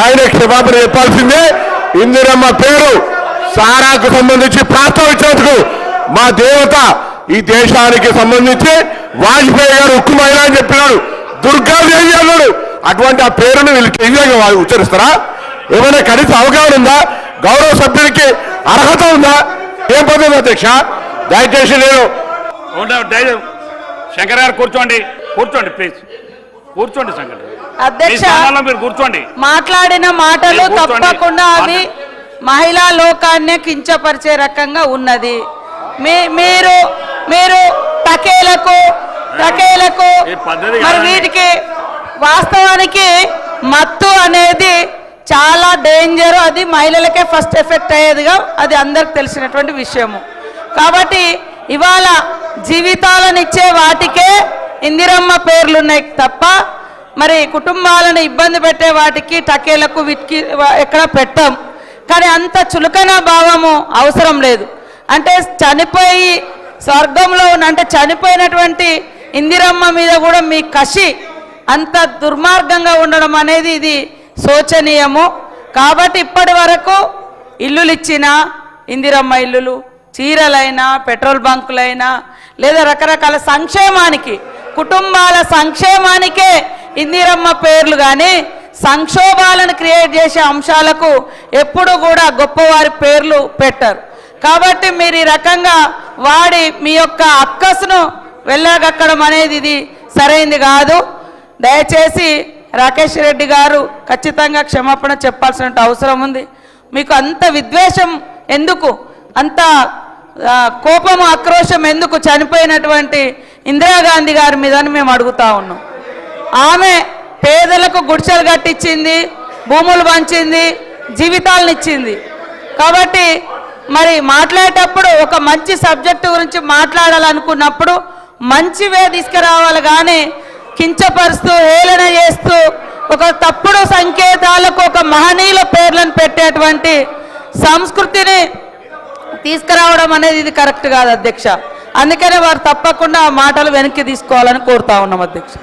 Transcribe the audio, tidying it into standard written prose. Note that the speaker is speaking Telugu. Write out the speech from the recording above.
ఆయన క్షమాపణ చెప్పాల్సిందే. ఇందిరమ్మ పేరు సారాకు సంబంధించి ప్రస్తావించినందుకు మా దేవత ఈ దేశానికి సంబంధించి వాజ్పేయి గారు ఉక్కు మహిళ అని చెప్పినాడు, దుర్గాదేవి అన్నాడు. అటువంటి ఆ పేరును వీళ్ళకి ఈజీగా ఉచ్చరిస్తారా? ఏమైనా కనీస అవగాహన ఉందా? గౌరవ సభ్యులకి అర్హత ఉందా? ఏం పద్ధతి అధ్యక్ష? దయచేసి నేను శంకర్ గారు కూర్చోండి ప్లీజ్ కూర్చోండి. శంకర్ అధ్యక్ష మీరు కూర్చోండి. మాట్లాడిన మాటలు తప్పకుండా అవి మహిళా లోకాన్ని కించపరిచే రకంగా ఉన్నది. మీరు మీరు టకేలకు మరి వీటికి వాస్తవానికి మత్తు అనేది చాలా డేంజర్. అది మహిళలకే ఫస్ట్ ఎఫెక్ట్ అయ్యేదిగా అది అందరికి తెలిసినటువంటి విషయము. కాబట్టి ఇవాళ జీవితాలను ఇచ్చే వాటికే ఇందిరమ్మ పేర్లున్నాయి తప్ప మరి కుటుంబాలను ఇబ్బంది పెట్టే వాటికి టకేలకు వీటికి ఎక్కడ పెట్టాం. కానీ అంత చులకన భావము అవసరం లేదు. అంటే చనిపోయి స్వర్గంలో ఉన్న అంటే చనిపోయినటువంటి ఇందిరమ్మ మీద కూడా మీ కసి అంత దుర్మార్గంగా ఉండడం అనేది ఇది శోచనీయము. కాబట్టి ఇప్పటి వరకు ఇల్లులు ఇచ్చిన ఇందిరమ్మ ఇల్లులు, చీరలైనా, పెట్రోల్ బంకులైనా లేదా రకరకాల సంక్షేమానికి, కుటుంబాల సంక్షేమానికే ఇందిరమ్మ పేర్లు కానీ సంక్షోభాలను క్రియేట్ చేసే అంశాలకు ఎప్పుడు కూడా గొప్పవారి పేర్లు పెట్టరు. కాబట్టి మీరు ఈ రకంగా వాడి మీ యొక్క అక్కసును వెళ్ళగక్కడం అనేది ఇది సరైంది కాదు. దయచేసి రాకేష్ రెడ్డి గారు ఖచ్చితంగా క్షమాపణ చెప్పాల్సిన అవసరం ఉంది. మీకు అంత విద్వేషం ఎందుకు, అంత కోపం ఆక్రోశం ఎందుకు చనిపోయినటువంటి ఇందిరాగాంధీ గారి మీద మేము అడుగుతా ఉన్నాం. ఆమె పేదలకు గుడిసెలు కట్టించింది, భూములు పంచింది, జీవితాలను ఇచ్చింది. కాబట్టి మరి మాట్లాడేటప్పుడు ఒక మంచి సబ్జెక్టు గురించి మాట్లాడాలనుకున్నప్పుడు మంచివే తీసుకురావాలి కానీ కించపరుస్తూ హేళన చేస్తూ ఒక తప్పుడు సంకేతాలకు ఒక మహనీయుల పేర్లను పెట్టేటువంటి సంస్కృతిని తీసుకురావడం అనేది ఇది కరెక్ట్ కాదు అధ్యక్ష. అందుకనే వారు తప్పకుండా ఆ మాటలు వెనక్కి తీసుకోవాలని కోరుతా ఉన్నాం అధ్యక్ష.